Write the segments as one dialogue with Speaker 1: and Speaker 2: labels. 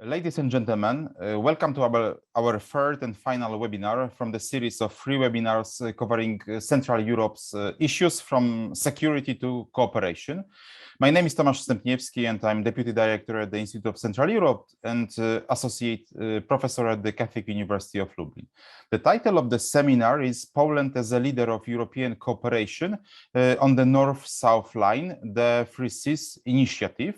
Speaker 1: Ladies and gentlemen, welcome to our third and final webinar from the series of three webinars covering Central Europe's issues from security to cooperation. My name is Tomasz Stępniewski and I'm Deputy Director at the Institute of Central Europe and Associate Professor at the Catholic University of Lublin. The title of the seminar is Poland as a Leader of European Cooperation on the North-South Line, the Three Seas Initiative.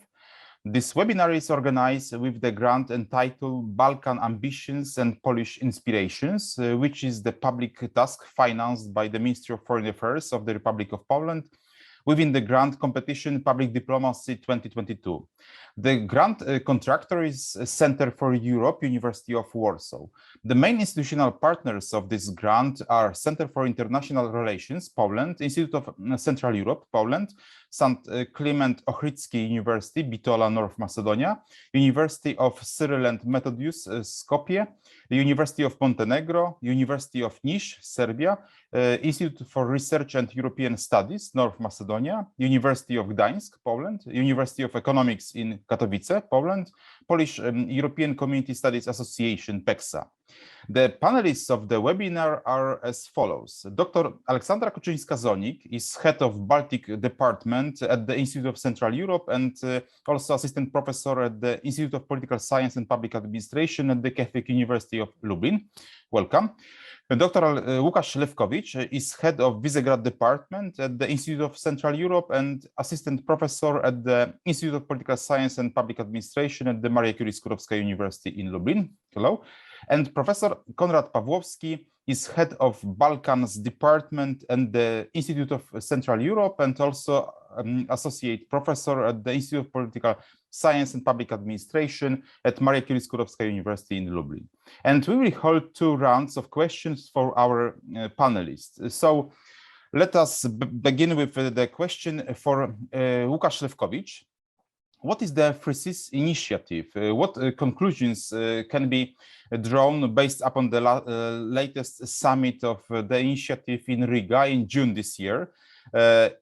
Speaker 1: This webinar is organized with the grant entitled Balkan Ambitions and Polish Inspirations, which is the public task financed by the Ministry of Foreign Affairs of the Republic of Poland within the grant competition Public Diplomacy 2022. The grant contractor is Center for Europe, University of Warsaw. The main institutional partners of this grant are Center for International Relations, Poland, Institute of Central Europe, Poland, St. Clement Ochrydzki University, Bitola, North Macedonia, University of Cyril and Methodius, Skopje, the University of Montenegro, University of Niš, Serbia, Institute for Research and European Studies, North Macedonia, University of Gdańsk, Poland, University of Economics in Katowice, Poland, Polish European Community Studies Association, PEXA. The panelists of the webinar are as follows. Dr. Aleksandra Kuczyńska-Zonik is head of Baltic department at the Institute of Central Europe and also assistant professor at the Institute of Political Science and Public Administration at the Catholic University of Lublin. Welcome. Dr. Łukasz Lewkowicz is head of Visegrad department at the Institute of Central Europe and assistant professor at the Institute of Political Science and Public Administration at the Maria Curie-Skłodowska University in Lublin. Hello. And Professor Konrad Pawłowski is head of Balkans department at the Institute of Central Europe and also associate professor at the Institute of Political Science and Public Administration at Maria Curie-Skłodowska University in Lublin. And we will hold two rounds of questions for our panelists. So let us begin with the question for Łukasz Lewkowicz. What is the Three Seas Initiative? What conclusions can be drawn based upon the latest summit of the initiative in Riga in June this year?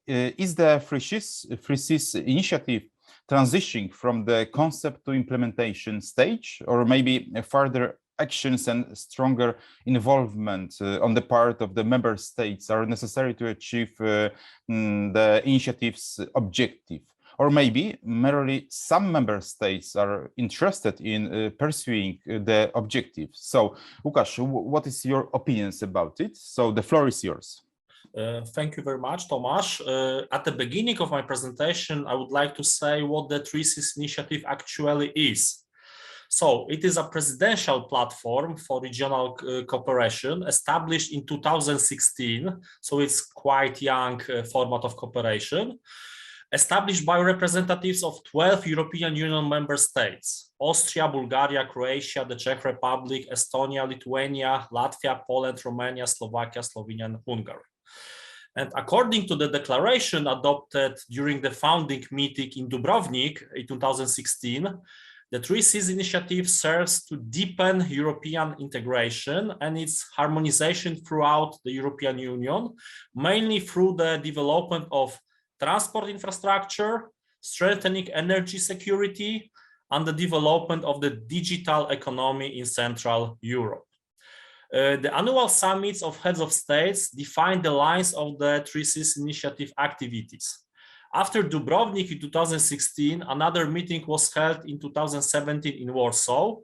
Speaker 1: Is the Three Seas Initiative transitioning from the concept to implementation stage, or maybe further actions and stronger involvement on the part of the member states are necessary to achieve the initiative's objective? Or maybe merely some member states are interested in pursuing the objective. So, Łukasz, what is your opinions about it? So the floor is yours.
Speaker 2: Thank you very much, Tomasz. At the beginning of my presentation, I would like to say what the Three Seas Initiative actually is. So it is a presidential platform for regional cooperation established in 2016. So it's quite young format of cooperation. Established by representatives of 12 European Union member states: Austria, Bulgaria, Croatia, the Czech Republic, Estonia, Lithuania, Latvia, Poland, Romania, Slovakia, Slovenia, and Hungary. And according to the declaration adopted during the founding meeting in Dubrovnik in 2016, the Three Seas Initiative serves to deepen European integration and its harmonization throughout the European Union, mainly through the development of transport infrastructure, strengthening energy security, and the development of the digital economy in Central Europe. The annual summits of heads of states define the lines of the Three Seas Initiative activities. After Dubrovnik in 2016, another meeting was held in 2017 in Warsaw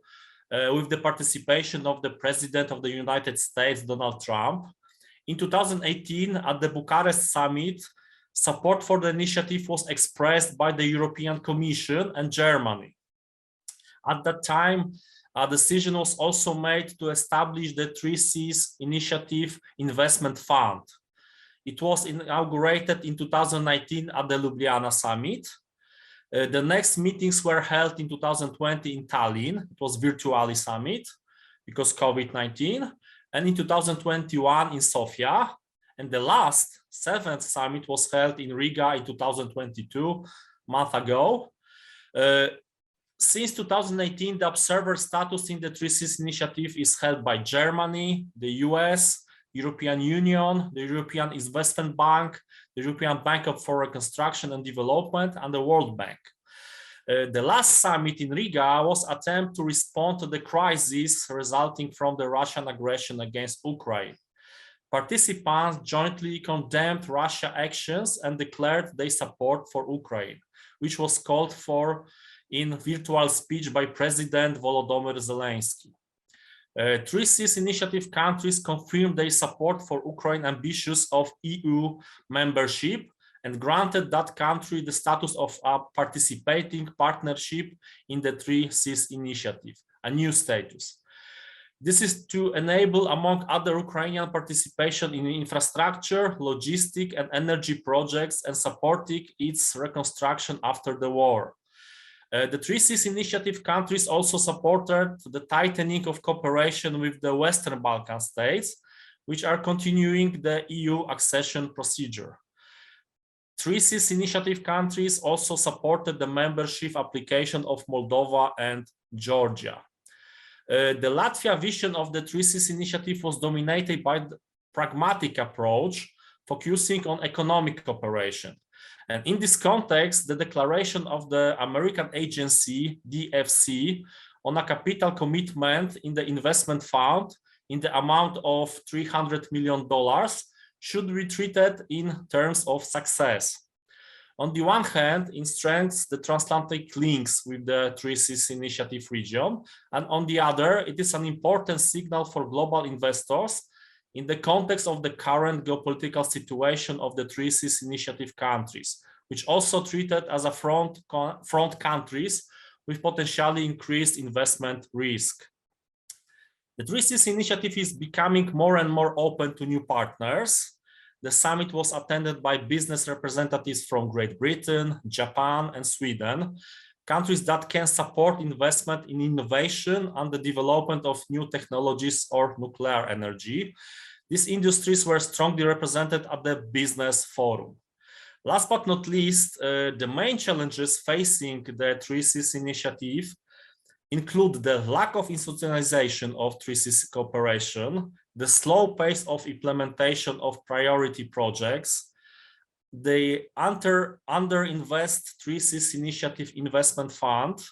Speaker 2: with the participation of the President of the United States, Donald Trump. In 2018, at the Bucharest summit, support for the initiative was expressed by the European Commission and Germany. At that time, a decision was also made to establish the Three Seas Initiative Investment Fund. It was inaugurated in 2019 at the Ljubljana summit. The next meetings were held in 2020 in Tallinn. It was virtually summit because COVID-19, and in 2021 in Sofia. And the last, seventh summit was held in Riga in 2022, a month ago. Since 2018, the observer status in the Three Seas Initiative is held by Germany, the US, European Union, the European Investment Bank, the European Bank for Reconstruction and Development, and the World Bank. The last summit in Riga was an attempt to respond to the crisis resulting from the Russian aggression against Ukraine. Participants jointly condemned Russia's actions and declared their support for Ukraine, which was called for in virtual speech by President Volodymyr Zelensky. 3Cs initiative countries confirmed their support for Ukraine ambitious of EU membership and granted that country the status of a participating partnership in the 3Cs initiative, a new status. This is to enable, among other, Ukrainian participation in infrastructure, logistic, and energy projects and supporting its reconstruction after the war. The 3Cs initiative countries also supported the tightening of cooperation with the Western Balkan states, which are continuing the EU accession procedure. 3Cs initiative countries also supported the membership application of Moldova and Georgia. The Latvia vision of the 3Cs initiative was dominated by the pragmatic approach, focusing on economic cooperation. And in this context, the declaration of the American agency, DFC, on a capital commitment in the investment fund in the amount of $300 million should be treated in terms of success. On the one hand, it strengthens the transatlantic links with the 3Cs initiative region, and on the other, it is an important signal for global investors in the context of the current geopolitical situation of the 3Cs initiative countries, which also treated as a front countries with potentially increased investment risk. The 3Cs initiative is becoming more and more open to new partners. The summit was attended by business representatives from Great Britain, Japan, and Sweden, countries that can support investment in innovation and the development of new technologies or nuclear energy. These industries were strongly represented at the business forum. Last but not least, the main challenges facing the 3Cs initiative include the lack of institutionalization of 3Cs cooperation, the slow pace of implementation of priority projects, the underinvest 3Cs initiative investment fund,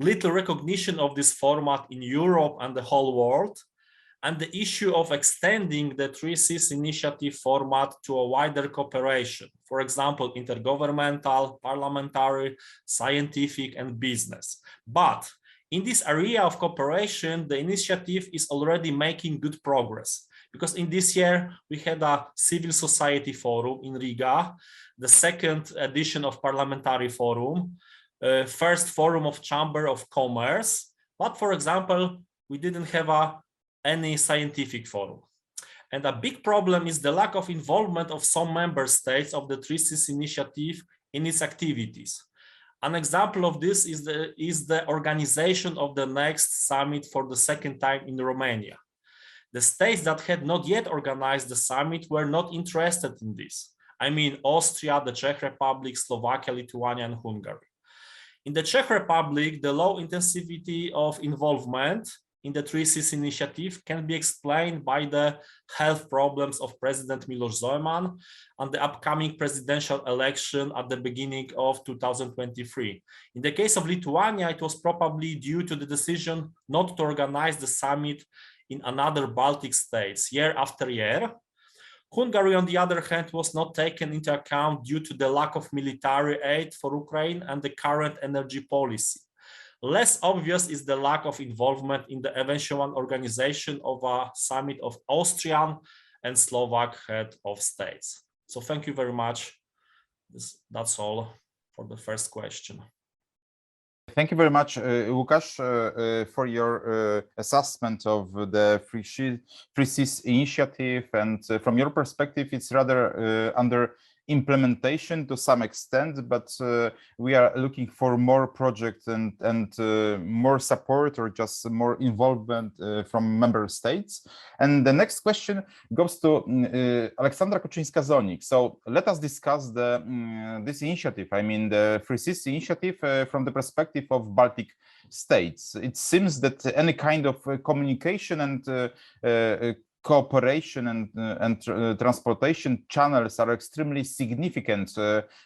Speaker 2: little recognition of this format in Europe and the whole world, and the issue of extending the 3Cs initiative format to a wider cooperation, for example, intergovernmental, parliamentary, scientific, and business. But in this area of cooperation, the initiative is already making good progress, because in this year we had a civil society forum in Riga, the second edition of parliamentary forum, first forum of Chamber of Commerce, but for example, we didn't have any scientific forum. And a big problem is the lack of involvement of some member states of the 3Cs initiative in its activities. An example of this is the organization of the next summit for the second time in Romania. The states that had not yet organized the summit were not interested in this. I mean, Austria, the Czech Republic, Slovakia, Lithuania, and Hungary. In the Czech Republic, the low intensity of involvement in the 3Cs initiative can be explained by the health problems of President Miloš Zeman and the upcoming presidential election at the beginning of 2023. In the case of Lithuania, it was probably due to the decision not to organize the summit in another Baltic states year after year. Hungary, on the other hand, was not taken into account due to the lack of military aid for Ukraine and the current energy policy. Less obvious is the lack of involvement in the eventual organization of a summit of Austrian and Slovak head of states. So thank you very much. That's all for the first question.
Speaker 1: Thank you very much, Łukasz, for your assessment of the 3Cs initiative. And from your perspective, it's rather under implementation to some extent, but we are looking for more projects and more support or just more involvement from member states. And the next question goes to Aleksandra Kuczyńska-Zonik. So let us discuss this initiative, I mean the 3Cs initiative from the perspective of Baltic states. It seems that any kind of communication and cooperation and transportation channels are extremely significant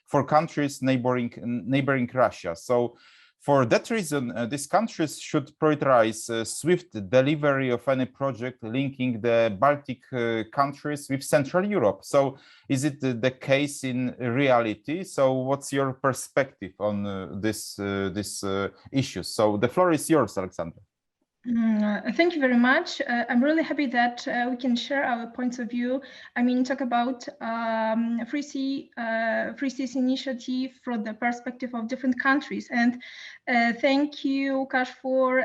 Speaker 1: for countries neighboring Russia. So for that reason, these countries should prioritize swift delivery of any project linking the Baltic countries with Central Europe. So is it the case in reality? So what's your perspective on this issue? So the floor is yours, Aleksandra.
Speaker 3: Thank you very much. I'm really happy that we can share our points of view. I mean, talk about Free Seas initiative from the perspective of different countries. And thank you, Łukasz, for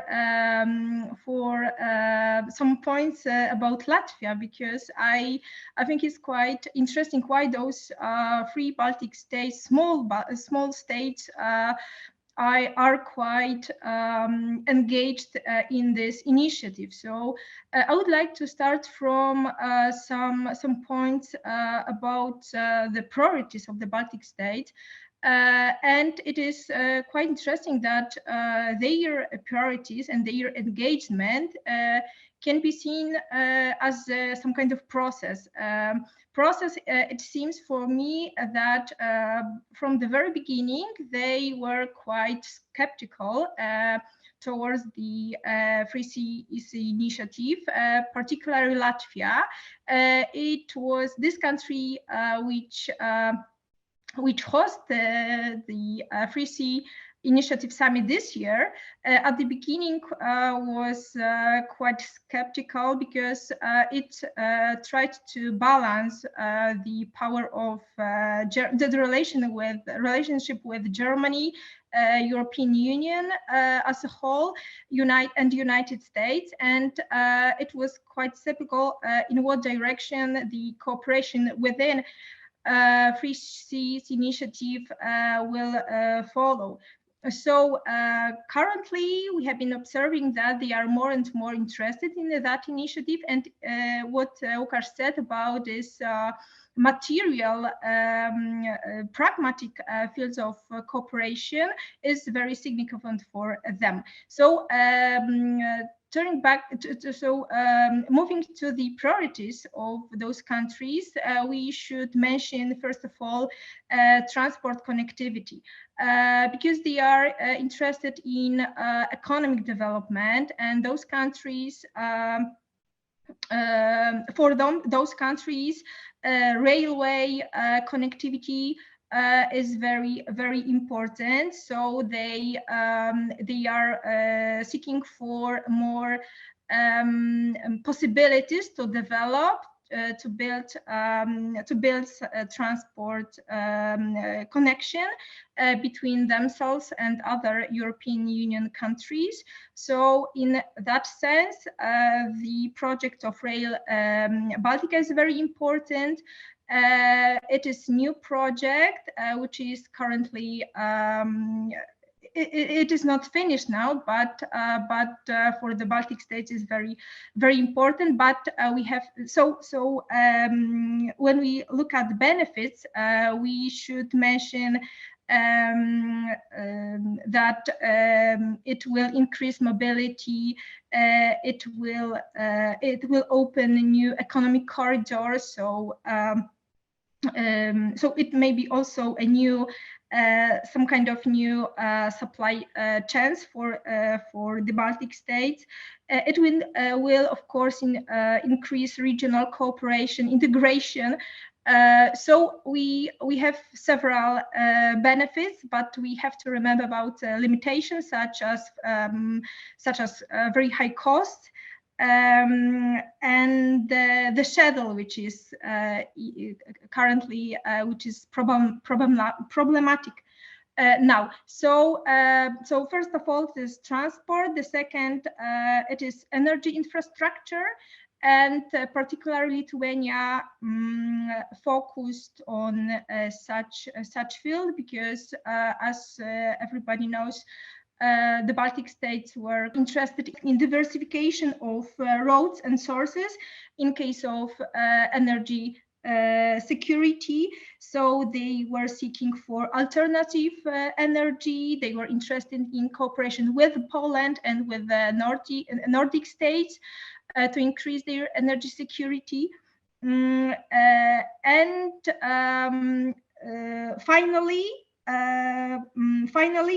Speaker 3: some points about Latvia, because I think it's quite interesting why those three Baltic states, small states, are quite engaged in this initiative. So I would like to start from some points about the priorities of the Baltic states. And it is quite interesting that their priorities and their engagement can be seen as some kind of process. It seems for me that from the very beginning, they were quite skeptical towards the Free Seas initiative, particularly Latvia. It was this country which hosted the Free Sea Initiative Summit this year. At the beginning was quite skeptical because it tried to balance the power of the relationship with Germany, European Union as a whole, and United States, and it was quite skeptical in what direction the cooperation within Free Seas Initiative will follow. So currently, we have been observing that they are more and more interested in that initiative, and what Łukasz said about this material, pragmatic fields of cooperation is very significant for them. So turning back, moving to the priorities of those countries, we should mention, first of all, transport connectivity, because they are interested in economic development, and those countries, for them, those countries, railway connectivity is very, very important. So they are seeking for more possibilities to develop, to build transport connection between themselves and other European Union countries. So in that sense, the project of Rail Baltica is very important. It is a new project which is currently it is not finished now, but for the Baltic states is very, very important. But we have when we look at the benefits, we should mention that it will increase mobility. It will open new economic corridors. So it may be also a new, some kind of new supply chance for the Baltic states. It will of course increase regional cooperation, integration. So we have several benefits, but we have to remember about limitations such as very high costs. And the schedule, which is currently which is problematic now. So first of all, it is transport. The second, it is energy infrastructure, and particularly Lithuania focused on such field because, as everybody knows, the Baltic states were interested in diversification of roads and sources in case of energy security. So they were seeking for alternative energy. They were interested in cooperation with Poland and with the Nordic states. to increase their energy security. Finally,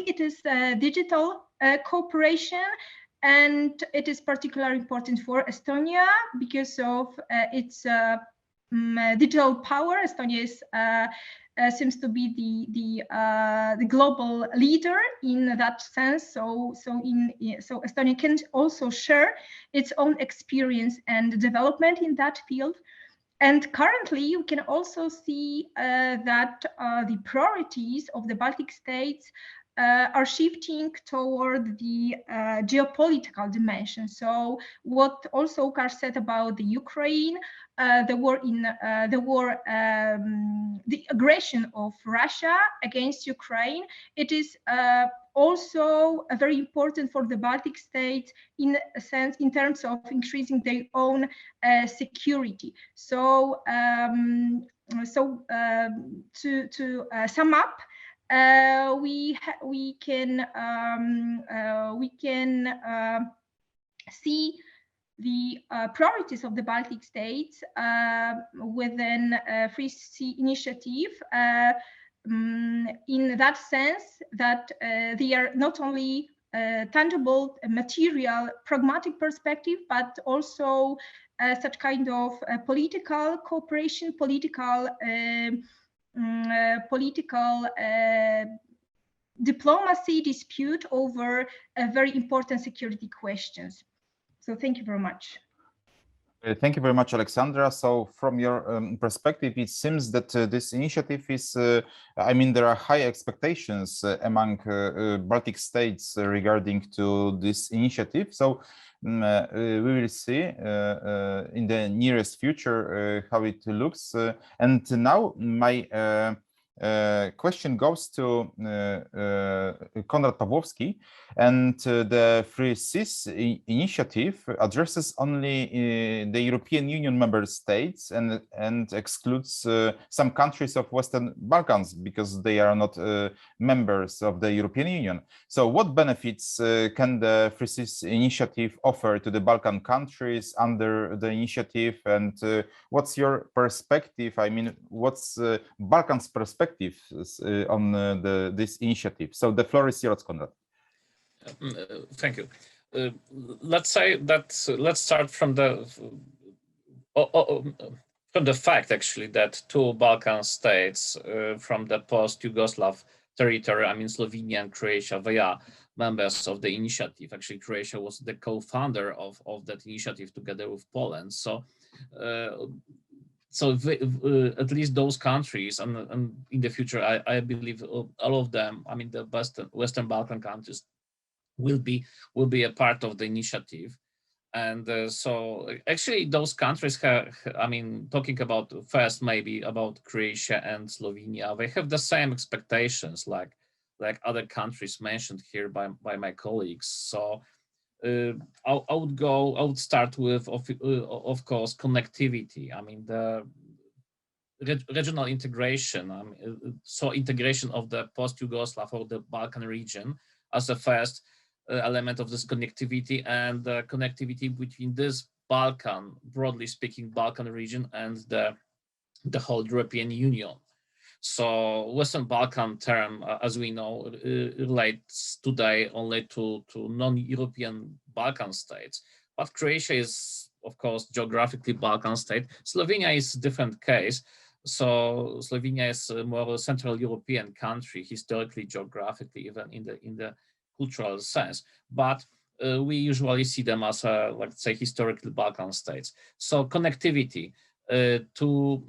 Speaker 3: it is digital cooperation, and it is particularly important for Estonia because of its digital power. Estonia is seems to be the global leader in that sense. So Estonia can also share its own experience and development in that field. And currently, you can also see that the priorities of the Baltic states are shifting toward the geopolitical dimension. So what also Oskar said about the Ukraine, the aggression of Russia against Ukraine, it is also very important for the Baltic states in a sense, in terms of increasing their own security. So, to sum up, we can see the priorities of the Baltic states within Free Sea Initiative in that sense that they are not only tangible, material, pragmatic perspective, but also such kind of political cooperation, political diplomacy dispute over very important security questions. So thank you very much.
Speaker 1: Thank you very much, Aleksandra. So from your perspective, it seems that this initiative is, I mean, there are high expectations among Baltic states regarding to this initiative. So we will see in the nearest future how it looks. And now my question goes to Konrad Pawłowski, and the Free Seas Initiative addresses only the European Union member states and excludes some countries of Western Balkans because they are not members of the European Union. So what benefits can the Free Seas Initiative offer to the Balkan countries under the initiative, and what's your perspective? I mean, what's Balkans' perspective on this initiative? So the floor is yours, Konrad.
Speaker 4: Thank you. Let's say that let's start from the fact actually that two Balkan states from the post-Yugoslav territory, I mean Slovenia and Croatia, they are members of the initiative. Actually, Croatia was the co-founder of that initiative together with Poland. So at least those countries, and in the future, I believe all of them, I mean the Western Balkan countries, will be a part of the initiative. And so actually those countries have, I mean, talking about first maybe about Croatia and Slovenia, they have the same expectations like other countries mentioned here by my colleagues. So I would start with, of course, connectivity. I mean, the regional integration, so integration of the post-Yugoslav or the Balkan region as a first element of this connectivity, and the connectivity between this Balkan, broadly speaking, Balkan region and the whole European Union. So Western Balkan term, as we know, relates today only to non-European Balkan states. But Croatia is, of course, geographically Balkan state. Slovenia is a different case. So Slovenia is a more Central European country, historically, geographically, even in the cultural sense. But we usually see them as, let's say, historically Balkan states. So connectivity to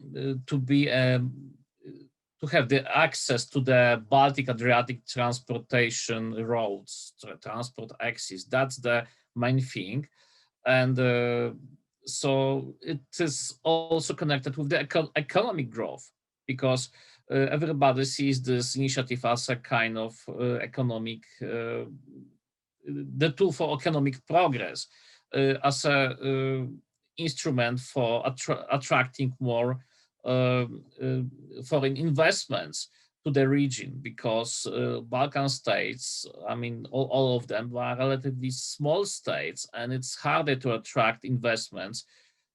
Speaker 4: have the access to the Baltic Adriatic transportation roads, transport axis. That's the main thing. And so it is also connected with the economic growth, because everybody sees this initiative as a kind of economic, the tool for economic progress, as a instrument for attracting more foreign investments the region, because Balkan states, I mean, all of them are relatively small states, and it's harder to attract investments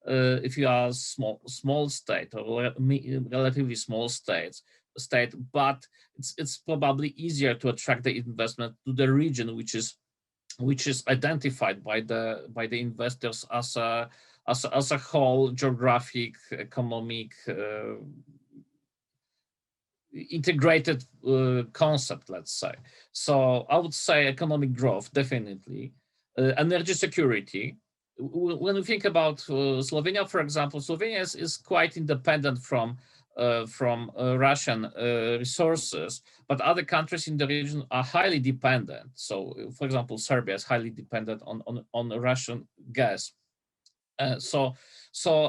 Speaker 4: if you are a small state or relatively small state. But it's probably easier to attract the investment to the region, which is identified by the investors as a whole geographic, economic, integrated concept, let's say. So I would say economic growth, definitely. Energy security. When we think about Slovenia, for example, Slovenia is quite independent from Russian resources, but other countries in the region are highly dependent. So, for example, Serbia is highly dependent on Russian gas. So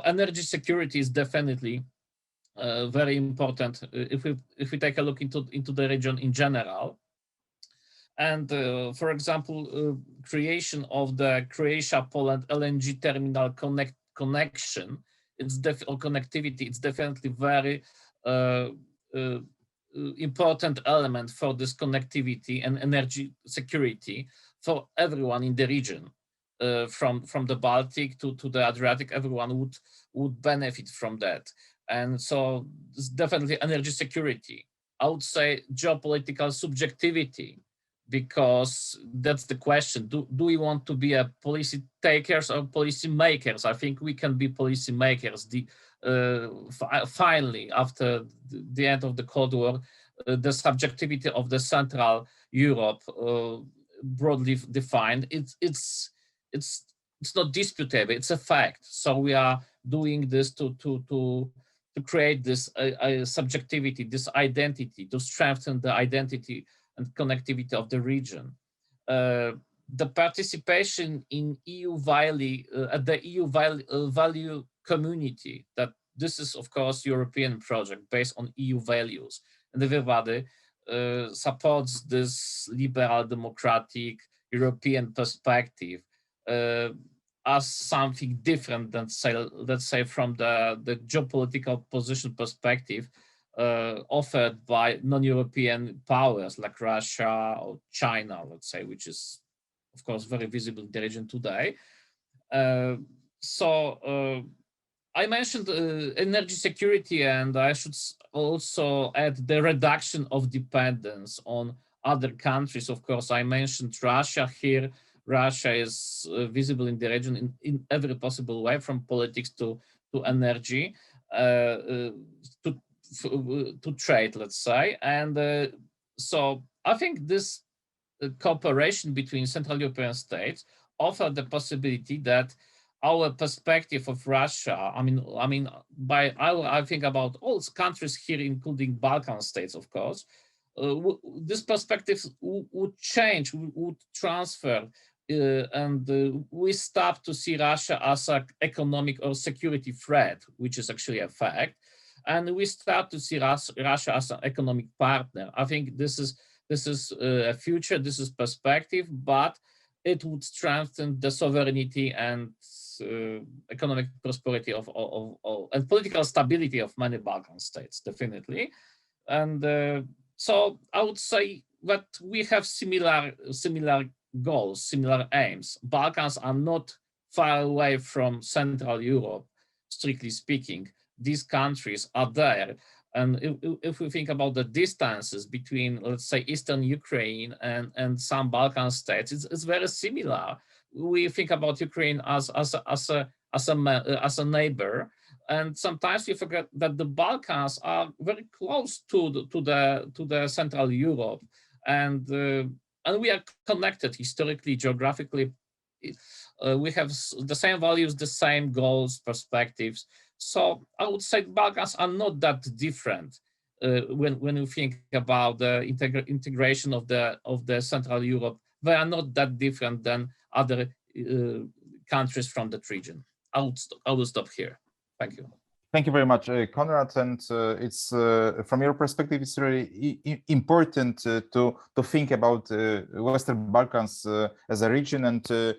Speaker 4: energy security is definitely very important if we take a look into the region in general. And for example, creation of the Croatia-Poland LNG terminal connection, connectivity, it's definitely very important element for this connectivity and energy security for everyone in the region. From the Baltic to the Adriatic, everyone would benefit from that. And so it's definitely energy security. I would say geopolitical subjectivity, because that's the question. Do we want to be a policy takers or policy makers? I think we can be policy makers. Finally, after the end of the Cold War, the subjectivity of the Central Europe, broadly defined, it's not disputable. It's a fact. So we are doing this to create this subjectivity, this identity, to strengthen the identity and connectivity of the region. The participation in EU value, at the EU value community, that this is of course European project based on EU values, and everybody supports this liberal democratic European perspective as something different than, let's say, from the geopolitical position perspective offered by non-European powers like Russia or China, let's say, which is, of course, very visible in the region today. I mentioned energy security, and I should also add the reduction of dependence on other countries. Of course, I mentioned Russia here. Russia is visible in the region in every possible way, from politics to energy, to trade, let's say. And so I think this cooperation between Central European states offer the possibility that our perspective of Russia, I think about all countries here, including Balkan states, of course, this perspective would change, would transfer, and we stop to see Russia as an economic or security threat, which is actually a fact, and we start to see Russia as an economic partner. I think this is a future, this is perspective, but it would strengthen the sovereignty and economic prosperity of and political stability of many Balkan states, definitely. And so I would say that we have similar goals, similar aims. Balkans are not far away from Central Europe, strictly speaking. These countries are there. And if we think about the distances between, let's say, Eastern Ukraine and some Balkan states, it's very similar. We think about Ukraine as a neighbor, and sometimes we forget that the Balkans are very close to the Central Europe, and we are connected historically, geographically. We have the same values, the same goals, perspectives. So I would say Balkans are not that different when you think about the integration of the Central Europe. They are not that different than other countries from that region. I will stop here. Thank you.
Speaker 1: Thank you very much, Konrad. And it's from your perspective, it's really important to think about Western Balkans as a region, and to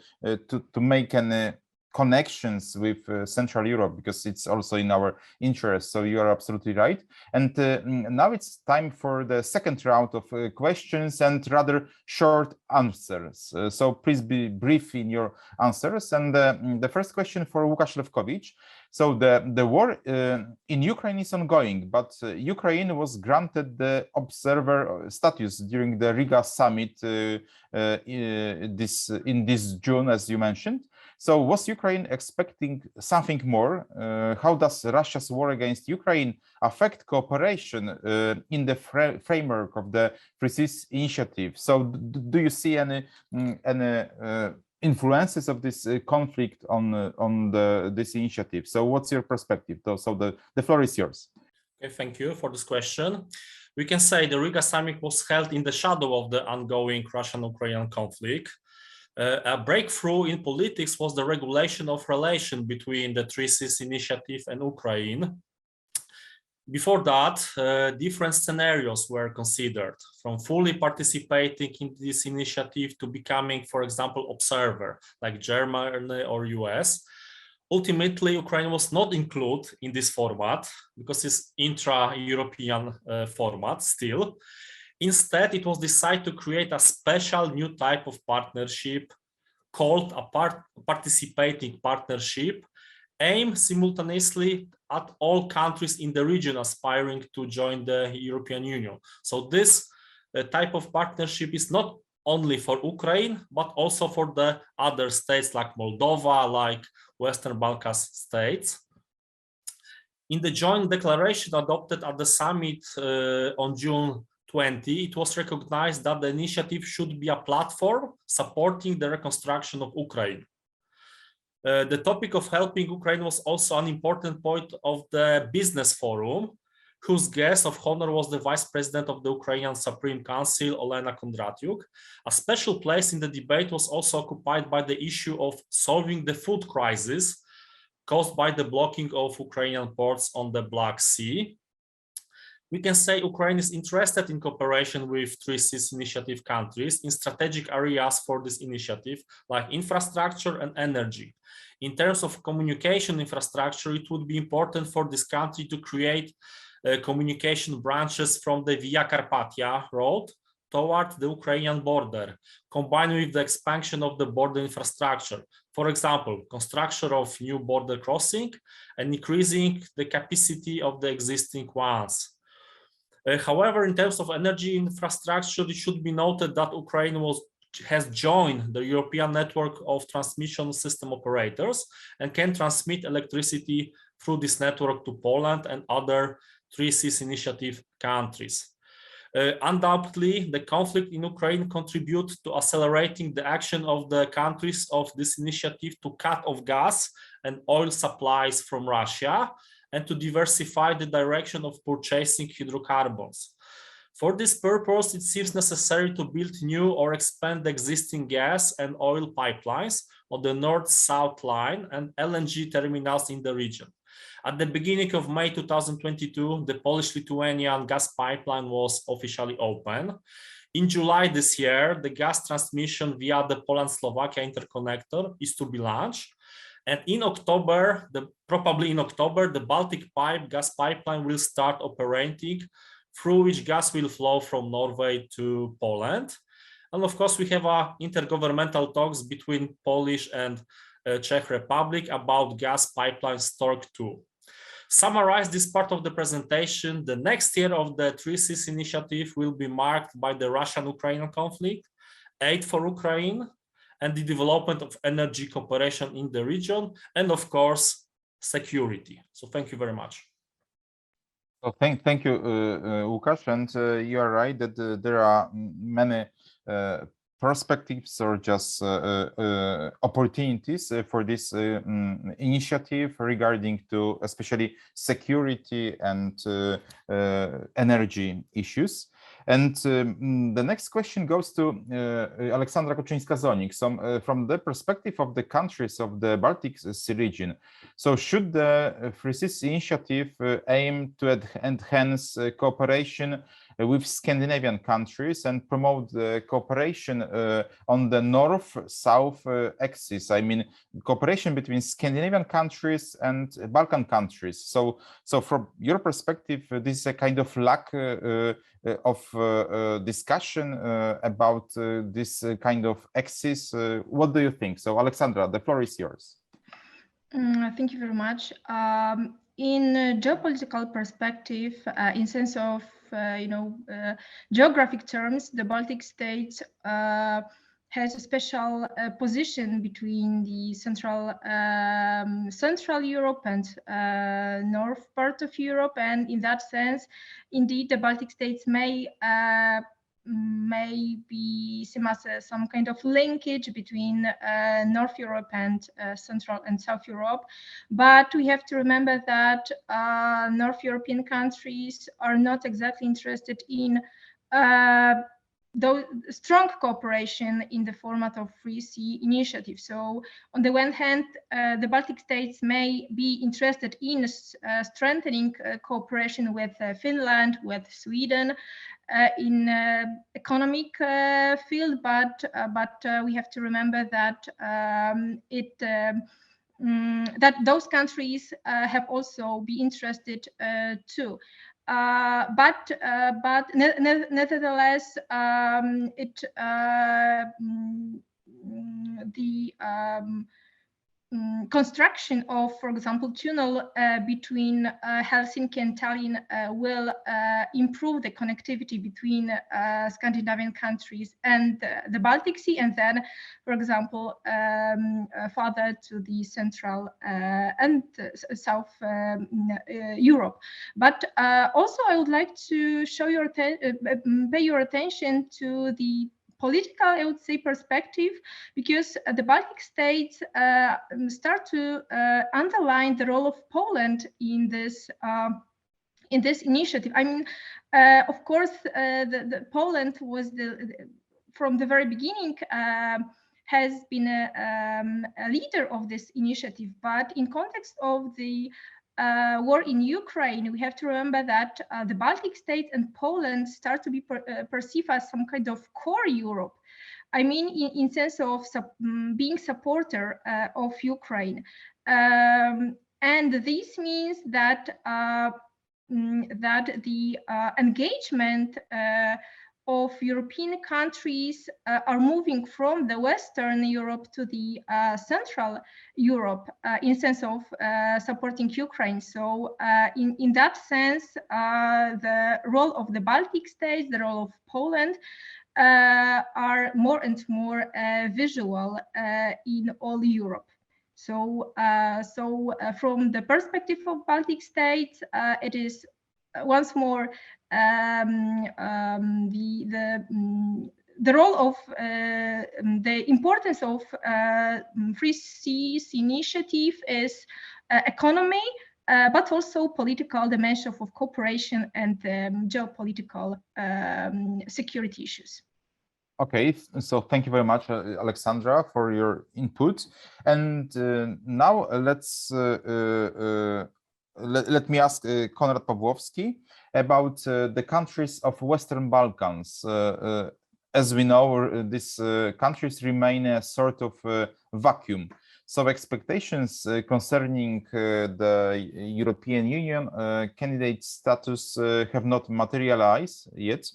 Speaker 1: make an connections with Central Europe, because it's also in our interest. So you are absolutely right. And now it's time for the second round of questions and rather short answers. So please be brief in your answers. And the first question for Łukasz Lewkowicz. So the war in Ukraine is ongoing, but Ukraine was granted the observer status during the Riga summit in this June, as you mentioned. So was Ukraine expecting something more? How does Russia's war against Ukraine affect cooperation in the framework of the Free Seas Initiative? So do you see any influences of this conflict on this initiative? So what's your perspective? So the floor is yours.
Speaker 2: Okay, thank you for this question. We can say the Riga summit was held in the shadow of the ongoing Russian-Ukrainian conflict. A breakthrough in politics was the regulation of relation between the Three Seas Initiative and Ukraine. Before that, different scenarios were considered, from fully participating in this initiative to becoming, for example, observer, like Germany or US. Ultimately, Ukraine was not included in this format because it's intra-European format still. Instead, it was decided to create a special new type of partnership called a participating partnership, aimed simultaneously at all countries in the region aspiring to join the European Union. So this type of partnership is not only for Ukraine, but also for the other states like Moldova, like Western Balkan states. In the joint declaration adopted at the summit on June 20, it was recognized that the initiative should be a platform supporting the reconstruction of Ukraine. The topic of helping Ukraine was also an important point of the business forum, whose guest of honor was the Vice President of the Ukrainian Supreme Council, Olena Kondratyuk. A special place in the debate was also occupied by the issue of solving the food crisis caused by the blocking of Ukrainian ports on the Black Sea. We can say Ukraine is interested in cooperation with Three Seas Initiative countries in strategic areas for this initiative, like infrastructure and energy. In terms of communication infrastructure, it would be important for this country to create communication branches from the Via Carpathia road toward the Ukrainian border, combined with the expansion of the border infrastructure. For example, construction of new border crossing and increasing the capacity of the existing ones. However, in terms of energy infrastructure, it should be noted that Ukraine has joined the European network of transmission system operators and can transmit electricity through this network to Poland and other Three Seas Initiative countries. Undoubtedly, the conflict in Ukraine contributes to accelerating the action of the countries of this initiative to cut off gas and oil supplies from Russia and to diversify the direction of purchasing hydrocarbons. For this purpose, it seems necessary to build new or expand the existing gas and oil pipelines on the North-South line and LNG terminals in the region. At the beginning of May 2022, the Polish-Lithuanian gas pipeline was officially open. In July this year, the gas transmission via the Poland-Slovakia interconnector is to be launched. And in October, probably in October, the Baltic pipe gas pipeline will start operating, through which gas will flow from Norway to Poland. And of course, we have intergovernmental talks between Polish and Czech Republic about gas pipeline Stork 2. Summarize this part of the presentation. The next year of the Three Seas Initiative will be marked by the Russian-Ukrainian conflict, aid for Ukraine, and the development of energy cooperation in the region, and of course, security. So thank you very much.
Speaker 1: So thank you, Łukasz, and you are right that there are many perspectives or just opportunities for this initiative regarding to especially security and energy issues. And the next question goes to Aleksandra Kuczyńska-Zonik. So from the perspective of the countries of the Baltic Sea region, so should the Free Seas Initiative aim to enhance cooperation with Scandinavian countries and promote the cooperation on the north-south axis. I mean, cooperation between Scandinavian countries and Balkan countries. So from your perspective, this is a kind of lack of discussion about this kind of axis. What do you think? So, Aleksandra, the floor is yours.
Speaker 3: Thank you very much. In a geopolitical perspective, in sense of geographic terms, the Baltic states has a special position between the central Europe and north part of Europe, and in that sense, indeed, the Baltic states may be seen as some kind of linkage between North Europe and Central and South Europe. But we have to remember that North European countries are not exactly interested in strong cooperation in the format of Free Sea Initiative. So on the one hand, the Baltic states may be interested in strengthening cooperation with Finland, with Sweden, in economic field, but we have to remember that that those countries have also be interested too. But nevertheless, the construction of, for example, tunnel between Helsinki and Tallinn will improve the connectivity between Scandinavian countries and the Baltic Sea, and then, for example, further to the Central and South Europe. But also, I would like to show pay your attention to the political, I would say, perspective, because the Baltic states start to underline the role of Poland in this initiative. I mean, of course, the Poland was from the very beginning has been a leader of this initiative, but in context of the war in Ukraine, we have to remember that the Baltic states and Poland start to be perceived as some kind of core Europe. I mean, in sense of being supporter of Ukraine, and this means that that the engagement of European countries are moving from the Western Europe to the Central Europe in sense of supporting Ukraine. So in that sense, the role of the Baltic states, the role of Poland are more and more visual in all Europe. So, from the perspective of Baltic states, it is once more the role of the importance of Free Seas Initiative is economy, but also political dimension of cooperation and geopolitical security issues.
Speaker 1: Okay, so thank you very much, Aleksandra, for your input. And now let me ask Konrad Pawłowski about the countries of Western Balkans. As we know, these countries remain a sort of vacuum. So expectations concerning the European Union candidate status have not materialized yet.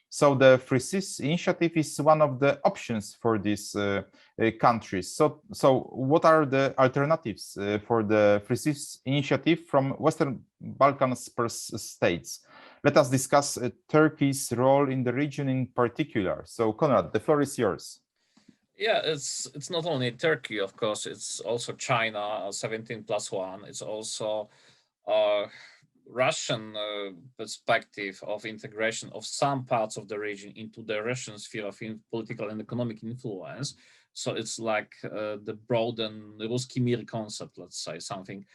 Speaker 1: So the Free Seas Initiative is one of the options for these countries. So what are the alternatives for the Free Seas Initiative from Western Balkans states? Let us discuss Turkey's role in the region in particular. So Konrad, the floor is yours.
Speaker 4: Yeah, it's not only Turkey, of course, it's also China, 17+1. It's also Russian perspective of integration of some parts of the region into the Russian sphere of political and economic influence. So it's like the broadened Ruski Mir concept, let's say, something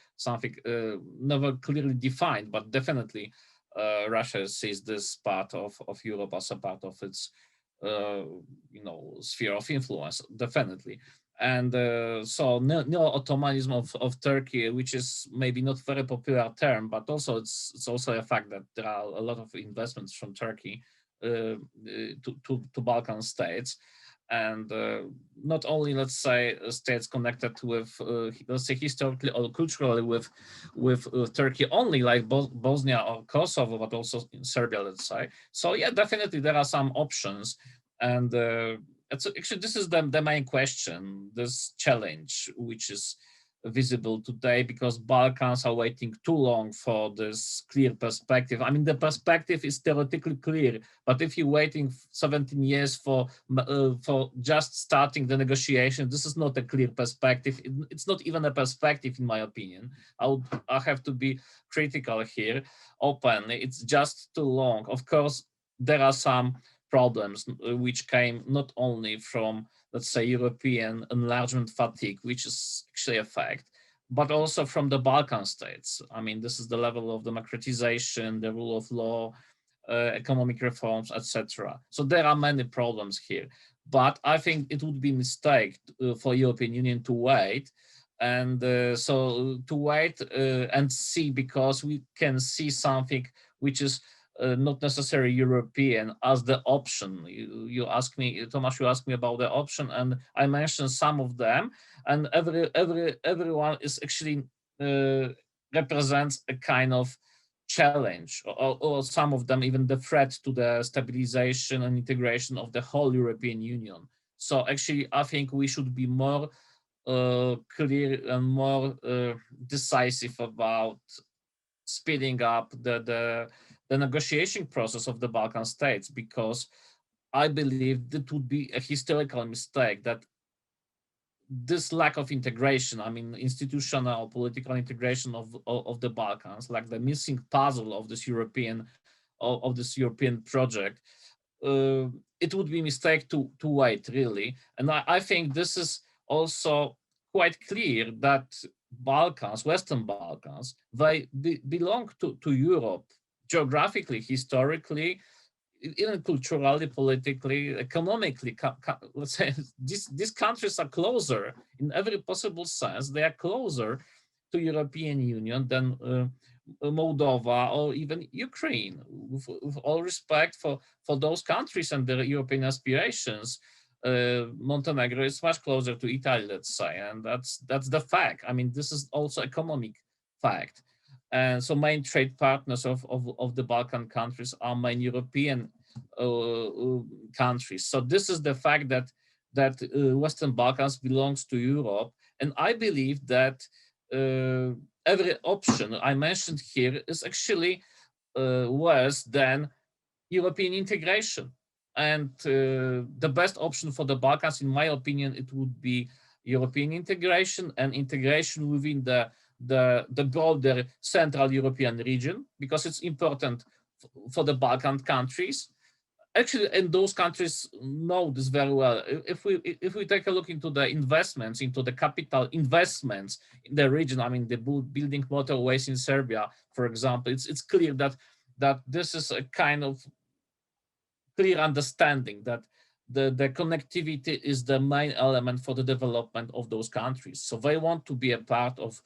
Speaker 4: never clearly defined, but definitely Russia sees this part of Europe as a part of its sphere of influence, definitely. And so neo-Ottomanism of Turkey, which is maybe not very popular term, but also it's also a fact that there are a lot of investments from Turkey to Balkan states. And not only, let's say, states connected with, let's say, historically or culturally with Turkey only, like Bosnia or Kosovo, but also in Serbia, let's say. So yeah, definitely there are some options, and actually this is the main question, this challenge, which is visible today, because Balkans are waiting too long for this clear perspective. I mean, the perspective is theoretically clear, but if you're waiting 17 years for just starting the negotiation, this is not a clear perspective. It's not even a perspective, in my opinion. I have to be critical here, openly. It's just too long. Of course, there are some problems which came not only from, let's say, European enlargement fatigue, which is actually a fact, but also from the Balkan states. I mean, this is the level of democratization, the rule of law, economic reforms, etc. So there are many problems here, but I think it would be a mistake for European Union to wait. And so to wait and see, because we can see something which is not necessarily European as the option. You asked me, Tomasz, you asked me about the option, and I mentioned some of them, and everyone is actually represents a kind of challenge, or some of them even the threat to the stabilization and integration of the whole European Union. So actually, I think we should be more clear and more decisive about speeding up the negotiation process of the Balkan states, because I believe that would be a historical mistake, that this lack of integration, I mean, institutional, political integration of the Balkans, like the missing puzzle of this European project, it would be a mistake to wait, really. And I think this is also quite clear that Balkans, Western Balkans, they belong to Europe geographically, historically, even culturally, politically, economically. Let's say these countries are closer in every possible sense. They are closer to European Union than Moldova or even Ukraine. With all respect for those countries and their European aspirations, Montenegro is much closer to Italy, let's say, and that's the fact. I mean, this is also economic fact. And so main trade partners of the Balkan countries are main European countries. So this is the fact that Western Balkans belongs to Europe. And I believe that every option I mentioned here is actually worse than European integration. And the best option for the Balkans, in my opinion, it would be European integration, and integration within the broader Central European region, because it's important for the Balkan countries. Actually, and those countries know this very well. If we take a look into the investments, into the capital investments in the region, I mean, the building motorways in Serbia, for example, it's clear that this is a kind of clear understanding that the connectivity is the main element for the development of those countries. So they want to be a part of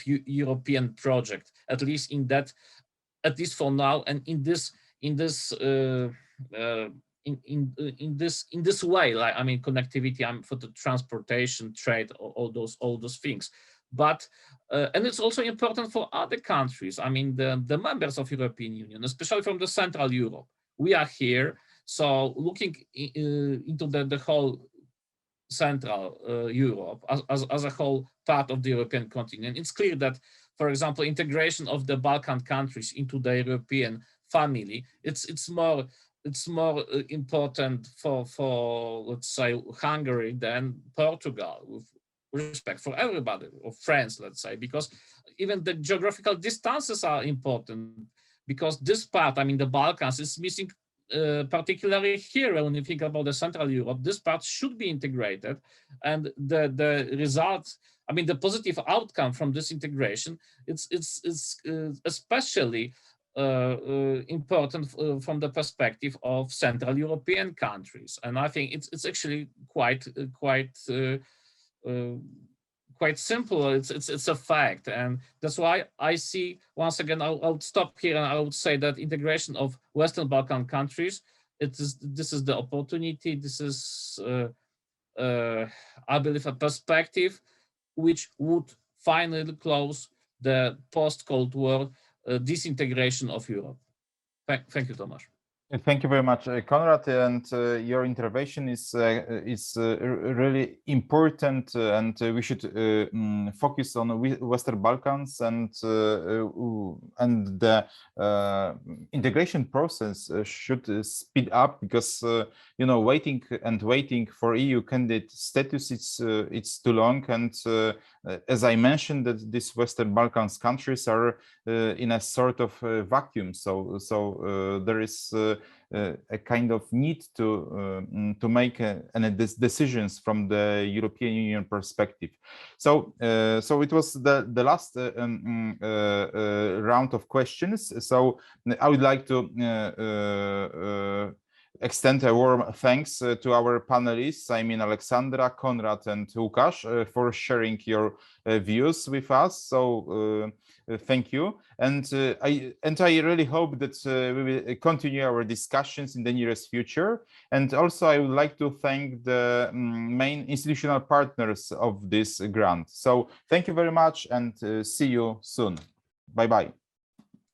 Speaker 4: European project, at least for now, and in this way, like, I mean, connectivity, for the transportation, trade, all those things. But and it's also important for other countries. I mean, the members of European Union, especially from the Central Europe. We are here, so looking into the whole Central Europe as a whole part of the European continent, it's clear that, for example, integration of the Balkan countries into the European family, it's more important for let's say Hungary than Portugal, with respect for everybody, or France, let's say, because even the geographical distances are important, because this part, I mean, the Balkans, is missing. Particularly here, when you think about the Central Europe, this part should be integrated, and the result, I mean, the positive outcome from this integration, it's especially important from the perspective of Central European countries, and I think it's actually quite quite simple. It's a fact, and that's why I see, once again, I'll stop here and I would say that integration of Western Balkan countries, this is the opportunity. This is, I believe, a perspective which would finally close the post-Cold War disintegration of Europe. Thank you, Tomasz.
Speaker 1: Thank you very much, Konrad, and your intervention is really important, and we should focus on Western Balkans, and the integration process should speed up, because you know, waiting for EU candidate status, it's too long, and as I mentioned, that these Western Balkans countries are in a sort of vacuum, so there is a kind of need to make any decisions from the European Union perspective. So it was the last round of questions. So I would like to extend a warm thanks to our panelists, I mean Aleksandra, Konrad, and Łukasz, for sharing your views with us. So thank you, and I really hope that we will continue our discussions in the nearest future. And also I would like to thank the main institutional partners of this grant. So thank you very much, and see you soon. Bye bye.